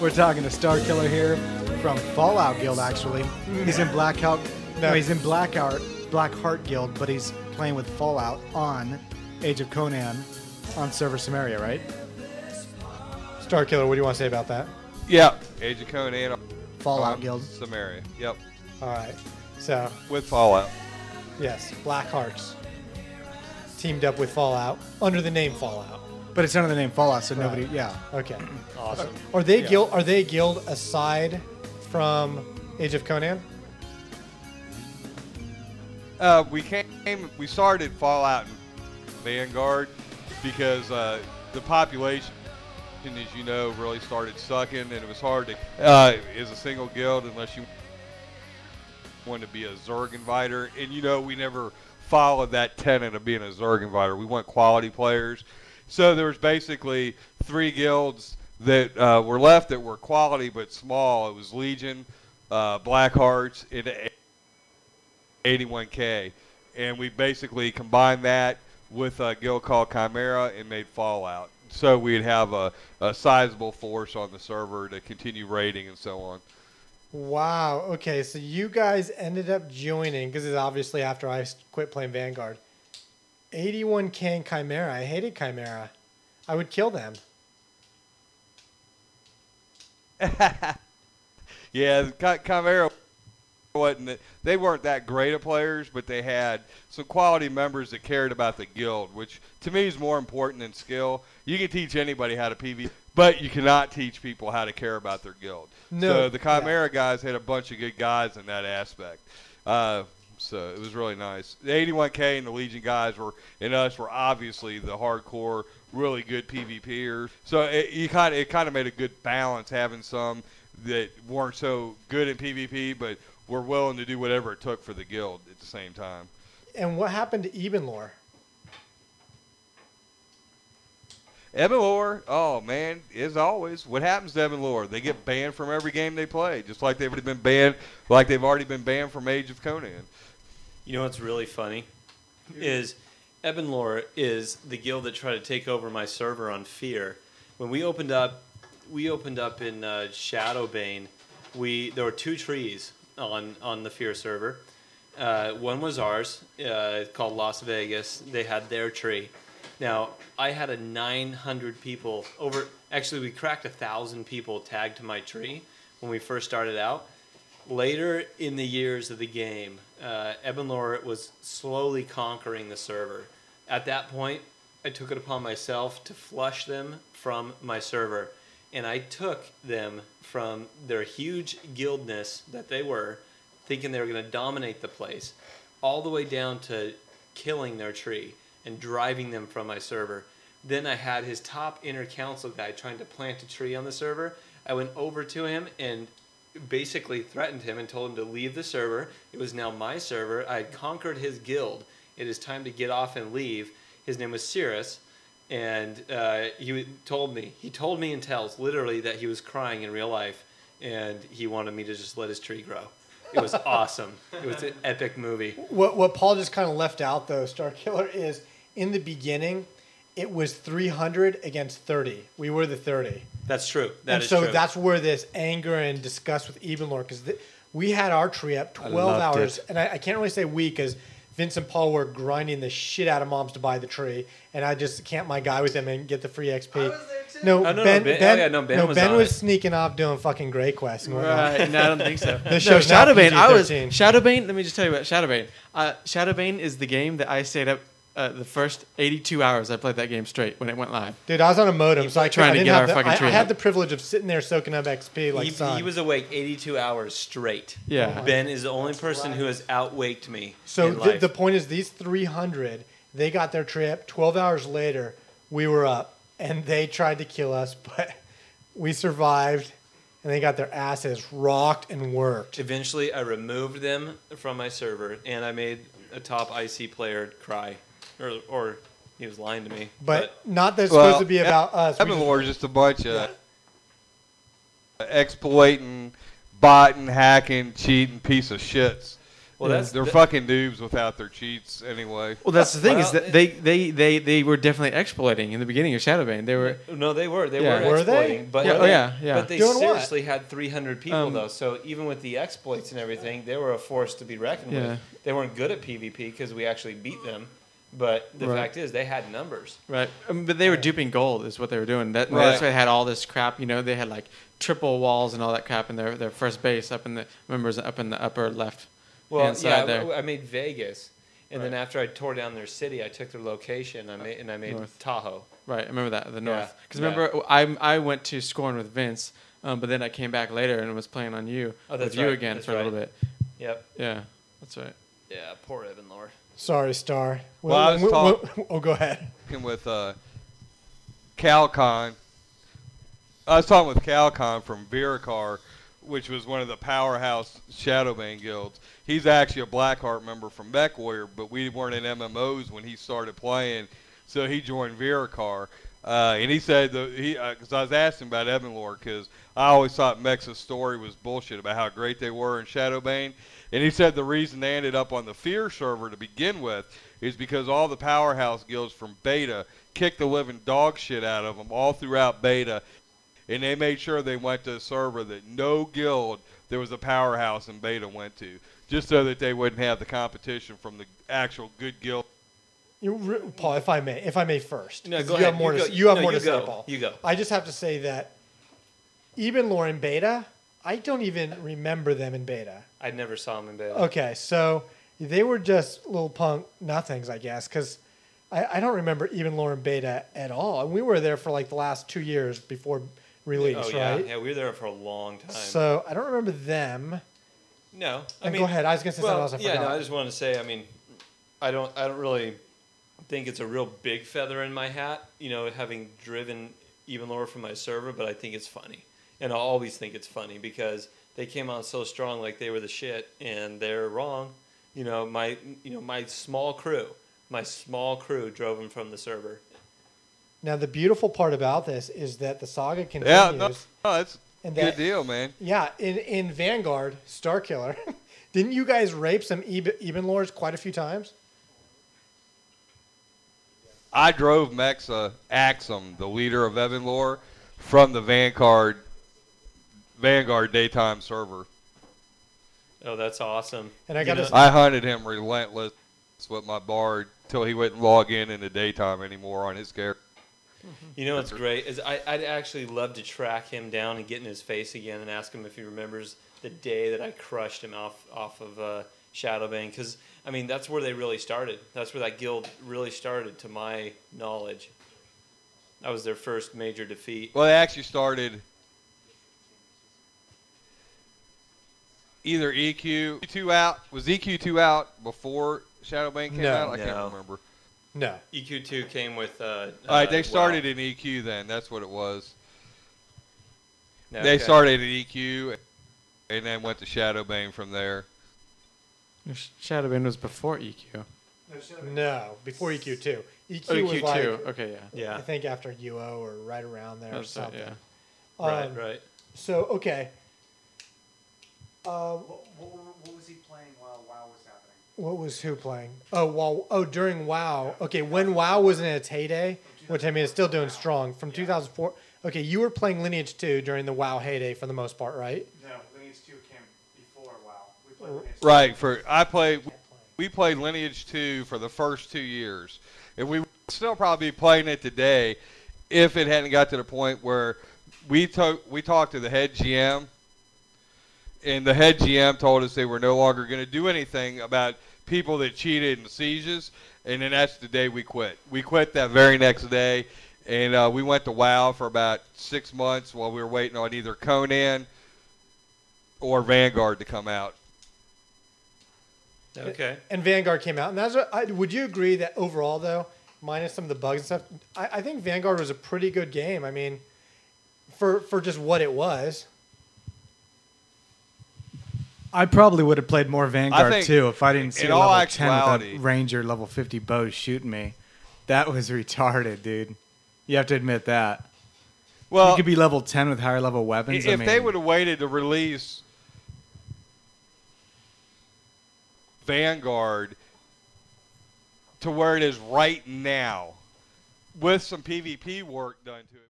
We're talking to Star Killer here from Fallout Guild, actually. He's in Blackheart. No, he's in Blackheart Guild, but he's playing with Fallout on Age of Conan on server Cimmeria, right? Star Killer, what do you want to say about that? Yep. Age of Conan. Fallout Guild. Cimmeria. Yep. All right. So, with Fallout. Yes, Blackhearts teamed up with Fallout under the name Fallout. But it's under the name Fallout, so right. nobody. Yeah. Okay. Awesome. Are they guild? Are they a guild aside from Age of Conan? We started Fallout and Vanguard because the population, as you know, really started sucking, and it was hard to as a single guild unless you wanted to be a Zerg inviter. And you know, we never followed that tenet of being a Zerg inviter. We want quality players. So there was basically 3 guilds that were left that were quality but small. It was Legion, Blackhearts, and 81K. And we basically combined that with a guild called Cimmeria and made Fallout. So we'd have a sizable force on the server to continue raiding and so on. Wow. Okay, so you guys ended up joining, because it's obviously after I quit playing Vanguard. 81K and Cimmeria. I hated Cimmeria. I would kill them. Yeah, Cimmeria wasn't. They weren't that great of players, but they had some quality members that cared about the guild, which to me is more important than skill. You can teach anybody how to PvP, but you cannot teach people how to care about their guild. No, so the Cimmeria guys had a bunch of good guys in that aspect. So it was really nice. The 81K and the Legion guys were obviously the hardcore, really good PvPers. So it kind of made a good balance having some that weren't so good in PvP, but were willing to do whatever it took for the guild at the same time. And what happened to Ebenlore? Ebenlore, oh man, as always, what happens to Ebenlore? They get banned from every game they play, just like they've already been banned from Age of Conan. You know what's really funny is Ebenlore is the guild that tried to take over my server on Fear. When we opened up in Shadowbane. There were 2 trees on the Fear server. One was ours, called Las Vegas. They had their tree. Now, I had 900 people actually we cracked 1,000 people tagged to my tree when we first started out. Later in the years of the game, Ebenlore was slowly conquering the server. At that point, I took it upon myself to flush them from my server. And I took them from their huge guildness that they were, thinking they were going to dominate the place, all the way down to killing their tree and driving them from my server. Then I had his top inner council guy trying to plant a tree on the server. I went over to him and basically threatened him and told him to leave the server. It was now my server. I had conquered his guild. It is time to get off and leave. His name was Cirrus. And he told me in tells literally that he was crying in real life, and he wanted me to just let his tree grow. It was awesome. It was an epic movie. What Paul just kind of left out, though, Star Killer, is in the beginning, it was 300 against 30. We were the 30. That's true. So that's where this anger and disgust with Ebenlore, because we had our tree up 12 hours, and I can't really say we, because Vince and Paul were grinding the shit out of moms to buy the tree, and I just camped my guy with them and get the free XP. I was there too. Ben was sneaking off doing fucking Grey Quest. And right? No, I don't think so. Shadowbane. Shadowbane. Let me just tell you about Shadowbane. Shadowbane is the game that I stayed up the first 82 hours. I played that game straight when it went live. Dude, I was on a modem, so I had the privilege of sitting there soaking up XP like he was awake 82 hours straight. Yeah. Ben is the only person who has outwaked me. So the point is, these 300, they got their tree up. 12 hours later, we were up, and they tried to kill us, but we survived, and they got their asses rocked and worked. Eventually, I removed them from my server, and I made a top IC player cry. Or he was lying to me. But not that it's supposed to be about us. Ebenlore is just a bunch of exploiting, botting, hacking, cheating piece of shits. Well, They're fucking noobs without their cheats anyway. Well, that's the thing is that they were definitely exploiting in the beginning of Shadowbane. They were they were Were exploiting, they? but Yeah, but they Doing what? seriously had 300 people though. So even with the exploits and everything, they were a force to be reckoned with. They weren't good at PvP because we actually beat them. But the fact is, they had numbers. Right, but they were duping gold, is what they were doing. That's why they had all this crap. You know, they had like triple walls and all that crap in their first base up in the up in the upper left. Well, side there. I made Vegas, and then after I tore down their city, I took their location. I made North. Tahoe. Right, I remember that the north. Because Yeah. remember, I went to Scorn with Vince, but then I came back later and was playing on you with you again for a little bit. Yep. Yeah, that's right. Yeah, poor Evan Lord. Sorry, Star. Well, I was go ahead. With Calcon. I was talking with Calcon from Virakar, which was one of the powerhouse Shadowbane guilds. He's actually a Blackheart member from MechWarrior, but we weren't in MMOs when he started playing, so he joined Virakar. And he said, because I was asking about Evanlore, because I always thought Mex's story was bullshit about how great they were in Shadowbane. And he said the reason they ended up on the Fear server to begin with is because all the powerhouse guilds from Beta kicked the living dog shit out of them all throughout Beta. And they made sure they went to a server that no guild that was a powerhouse in Beta went to, just so that they wouldn't have the competition from the actual good guild. Paul, if I may first. No, go you ahead. Have more to say, go. Paul. You go. I just have to say that even Lauren Beta, I don't even remember them in Beta. I never saw him in Beta. Okay, so they were just little punk nothings, I guess, because I don't remember even Lauren Beta at all. And we were there for like the last 2 years before release, right? Yeah, we were there for a long time. So I don't remember them. No, Go ahead. I was going to say something else. I forgot. I just wanted to say. I mean, I don't really think it's a real big feather in my hat. You know, having driven even lower from my server, but I think it's funny, and I always think it's funny because they came on so strong, like they were the shit, and they're wrong. My small crew drove them from the server. Now the beautiful part about this is that the saga continues. Yeah, no, that's a good deal, man. Yeah, in Vanguard, Starkiller, didn't you guys rape some Eben Lords quite a few times? I drove Mexa Axum, the leader of Evanlore, from the Vanguard daytime server. Oh, that's awesome. And I hunted him relentless with my bard till he wouldn't log in the daytime anymore on his character. You know what's great is I'd actually love to track him down and get in his face again and ask him if he remembers the day that I crushed him off of Shadowbane, because I mean that's where they really started. That's where that guild really started, to my knowledge. That was their first major defeat. Well, they actually started either EQ2 out. Was EQ2 out before Shadowbane came out? I can't remember. No. EQ2 came with... all right, they started in EQ then. That's what it was. Okay. They started at EQ and then went to Shadowbane from there. Shadowbane was before EQ. No, before EQ2. EQ was EQ2. like, Okay, yeah. I think after UO or right around there or something. Yeah. Right. So, okay. What was he playing while WoW was happening? What was who playing? During WoW. Okay, when WoW was in its heyday, which I mean it's still doing strong, from 2004. Okay, you were playing Lineage 2 during the WoW heyday for the most part, right? No, Lineage 2 came before WoW. We played Lineage 2. Right. We played Lineage 2 for the first 2 years. And we would still probably be playing it today if it hadn't got to the point where we talked to the head GM, and the head GM told us they were no longer going to do anything about people that cheated in sieges, and then that's the day we quit. We quit that very next day, and we went to WoW for about 6 months while we were waiting on either Conan or Vanguard to come out. Okay. And Vanguard came out, and that's would you agree that overall, though, minus some of the bugs and stuff, I think Vanguard was a pretty good game. I mean, for just what it was. I probably would have played more Vanguard too if I didn't see a level 10 with a Ranger level 50 bow shooting me. That was retarded, dude. You have to admit that. Well, you could be level 10 with higher level weapons. If they would have waited to release Vanguard to where it is right now with some PvP work done to it.